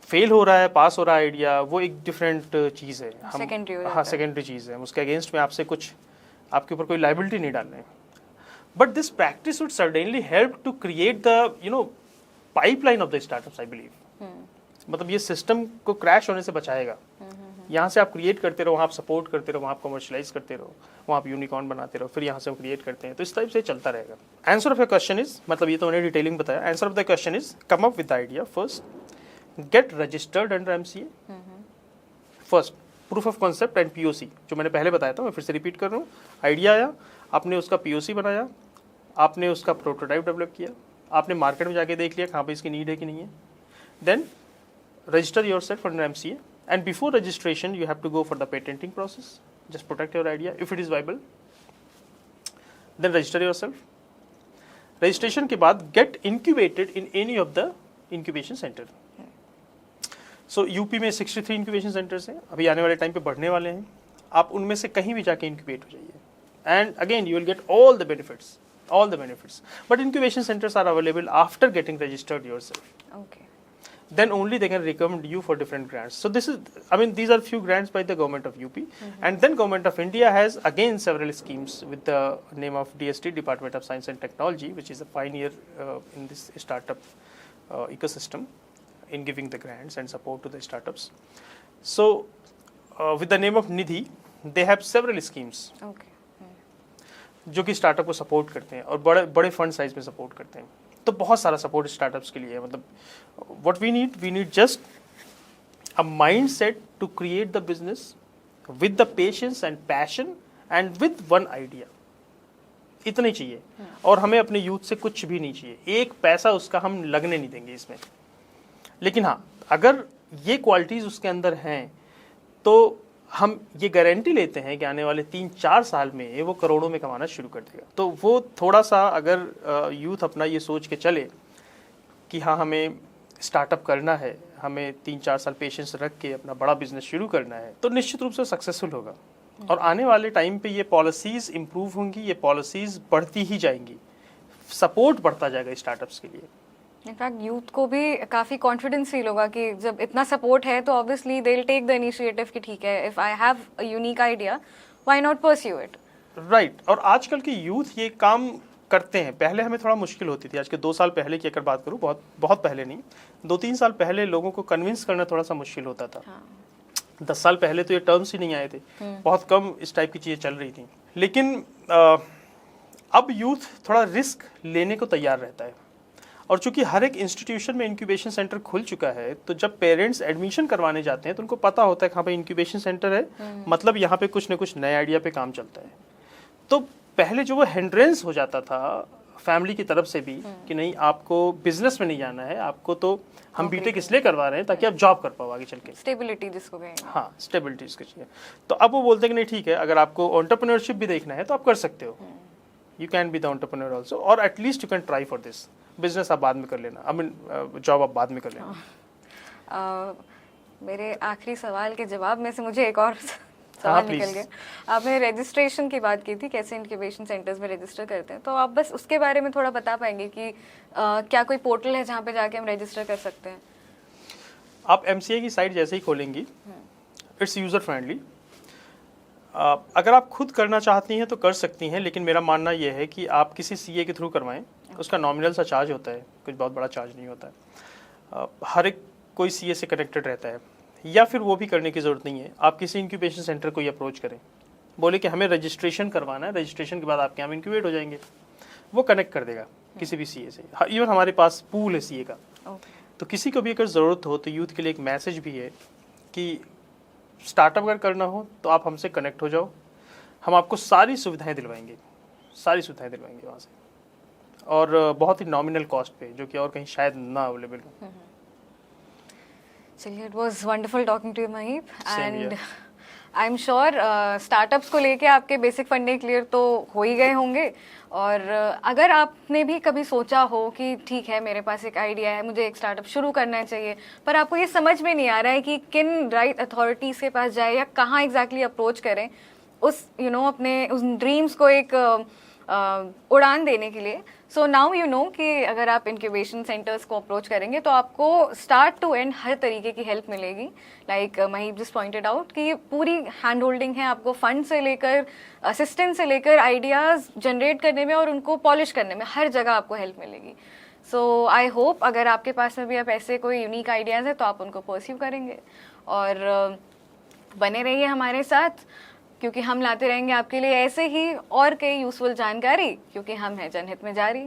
फेल हो रहा है, पास हो रहा है आइडिया, वो एक डिफरेंट चीज़ है, हाँ सेकेंडरी चीज़ है, उसके अगेंस्ट में आपसे कुछ आपके ऊपर कोई लाइबिलिटी नहीं डालना है। But this practice would certainly help to create the pipeline of the startups, I believe. मतलब ये सिस्टम को क्रैश होने से बचाएगा। यहाँ से आप क्रिएट करते रहो, वहाँ आप सपोर्ट करते रहो, वहाँ आप कमर्शलाइज करते रहो, वहाँ आप यूनिकॉर्न बनाते रहो, फिर यहाँ से हम क्रिएट करते हैं, तो इस टाइप से चलता रहेगा। Answer of your question is, मतलब ये तो मैंने डिटेलिंग बताया। Answer of the question is come up with the idea, first get registered under MCA, first proof of concept and POC, जो मैंने पहले बताया था, मैं फिर से रिपीट कर रहा हूँ। आइडिया आया, आपने उसका POC बनाया, आपने उसका प्रोटोटाइप डेवलप किया, आपने मार्केट में जाके देख लिया कहाँ पे इसकी नीड है कि नहीं है, then register yourself under MCA, and before registration you have to go for the patenting process. Just protect your idea. If it is viable, then register yourself. Registration के बाद get incubated in any of the incubation center. So UP में 63 incubation centers हैं, अभी आने वाले time पे बढ़ने वाले हैं. आप उनमें से कहीं भी जाके incubate हो जाइए. And again you will get all the benefits. But incubation centers are available after getting registered yourself. Okay. Then only they can recommend you for different grants. So this is, I mean, these are few grants by the government of UP. And then government of India has again several schemes with the name of DST, Department of Science and Technology, which is a pioneer in this startup ecosystem in giving the grants and support to the startups. So with the name of Nidhi, they have several schemes. Okay. जो कि startup को support करते हैं और बड़े बड़े fund size में support करते हैं. तो बहुत सारा सपोर्ट स्टार्टअप्स के लिए है. मतलब what we need just a mindset to create the business with the patience and passion and with one idea. इतना ही चाहिए. और हमें अपने यूथ से कुछ भी नहीं चाहिए. एक पैसा उसका हम लगने नहीं देंगे इसमें. लेकिन हाँ, अगर ये क्वालिटीज उसके अंदर हैं तो हम ये गारंटी लेते हैं कि आने वाले 3-4 साल में वो करोड़ों में कमाना शुरू कर देगा. तो वो थोड़ा सा अगर यूथ अपना ये सोच के चले कि हाँ हमें स्टार्टअप करना है, हमें 3-4 साल पेशेंस रख के अपना बड़ा बिजनेस शुरू करना है, तो निश्चित रूप से सक्सेसफुल होगा. और आने वाले टाइम पे ये पॉलिसीज़ इम्प्रूव होंगी, ये पॉलिसीज़ बढ़ती ही जाएंगी, सपोर्ट बढ़ता जाएगा स्टार्टअप्स के लिए. इनफैक्ट यूथ को भी काफ़ी कॉन्फिडेंस फील होगा कि जब इतना सपोर्ट है तो obviously they will take the initiative कि ठीक है, if I have a unique idea why not pursue it. Right. और आजकल के यूथ ये काम करते हैं. पहले हमें थोड़ा मुश्किल होती थी. आज के 2 साल पहले की अगर बात करूँ, बहुत पहले नहीं, 2-3 साल पहले लोगों को कन्विंस करना थोड़ा सा मुश्किल होता था. 10 साल पहले तो ये टर्म्स ही नहीं आए थे. बहुत कम इस टाइप की चीज़ें चल रही थी. लेकिन अब यूथ थोड़ा रिस्क लेने को तैयार रहता है. और चूंकि हर एक इंस्टीट्यूशन में इंक्यूबेशन सेंटर खुल चुका है, तो जब पेरेंट्स एडमिशन करवाने जाते हैं तो उनको पता होता है कि हाँ भाई इंक्यूबेशन सेंटर है, मतलब यहाँ पे कुछ न कुछ नए आइडिया पे काम चलता है. तो पहले जो वो हिंड्रेंस हो जाता था फैमिली की तरफ से भी कि नहीं आपको बिजनेस में नहीं जाना है, आपको तो हम बीटेक इसलिए करवा रहे हैं ताकि आप जॉब कर पाओ आगे चल के. स्टेबिलिटी जिसको कहेंगे. हाँ, स्टेबिलिटी इसको चाहिए. तो अब वो बोलते हैं कि नहीं ठीक है, अगर आपको एंटरप्रेन्योरशिप भी देखना है तो आप कर सकते हो. You can be the entrepreneur also, और at least you can try for this. Business आप बाद में कर लेना, आई मीन जॉब आप बाद में कर लेना. मेरे आखिरी सवाल के जवाब में से मुझे एक और सवाल निकल गया. आपने रजिस्ट्रेशन की बात की थी, कैसे इंक्यूबेशन सेंटर्स में रजिस्टर करते हैं, तो आप बस उसके बारे में थोड़ा बता पाएंगे कि क्या कोई पोर्टल है जहाँ पे जाके हम रजिस्टर कर सकते हैं? आप MCA की साइट जैसे ही खोलेंगी, इट्स यूज़र फ्रेंडली. अगर आप खुद करना चाहती हैं तो कर सकती हैं, लेकिन मेरा मानना यह है कि आप किसी CA के थ्रू करवाएं. उसका नॉमिनल सा चार्ज होता है, कुछ बहुत बड़ा चार्ज नहीं होता है. हर एक कोई CA से कनेक्टेड रहता है, या फिर वो भी करने की ज़रूरत नहीं है. आप किसी इंक्यूबेशन सेंटर को ही अप्रोच करें, बोले कि हमें रजिस्ट्रेशन करवाना है, रजिस्ट्रेशन के बाद आपके यहाँ इंक्यूबेट हो जाएंगे. वो कनेक्ट कर देगा किसी भी CA से. इवन हमारे पास पूल है CA का. तो किसी को भी अगर ज़रूरत हो तो यूथ के लिए एक मैसेज भी है कि स्टार्टअप अगर करना हो तो आप हमसे कनेक्ट हो जाओ, हम आपको सारी सुविधाएं दिलवाएंगे वहाँ से, और बहुत ही नॉमिनल कॉस्ट पे, जो कि और कहीं शायद ना अवेलेबल हो. चलिए, it was wonderful talking to you Mahip, and I am sure startups को लेके आपके बेसिक फंडे क्लियर तो हो ही गए होंगे. और अगर आपने भी कभी सोचा हो कि ठीक है मेरे पास एक आइडिया है, मुझे एक स्टार्टअप शुरू करना चाहिए, पर आपको ये समझ में नहीं आ रहा है कि किन राइट अथॉरिटीज़ के पास जाए या कहाँ एग्जैक्टली अप्रोच करें उस अपने उस ड्रीम्स को एक उड़ान देने के लिए, सो नाउ यू नो कि अगर आप इंक्यूबेशन सेंटर्स को अप्रोच करेंगे तो आपको स्टार्ट टू एंड हर तरीके की हेल्प मिलेगी. Like Mahip just pointed out कि पूरी हैंड होल्डिंग है आपको, फंड से लेकर असिस्टेंस से लेकर आइडियाज़ जनरेट करने में और उनको पॉलिश करने में, हर जगह आपको हेल्प मिलेगी. सो आई होप अगर आपके पास में भी अब ऐसे कोई यूनिक आइडियाज़ है तो आप उनको परस्यू करेंगे. और बने रहिए हमारे साथ, क्योंकि हम लाते रहेंगे आपके लिए ऐसे ही और कई यूजफुल जानकारी, क्योंकि हम हैं जनहित में जारी.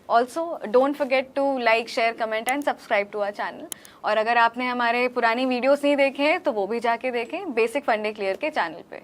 Also don't forget to like, share, comment and subscribe to our channel. और अगर आपने हमारे पुरानी वीडियोस नहीं देखे हैं तो वो भी जाके देखें बेसिक फंडे क्लियर के चैनल पे.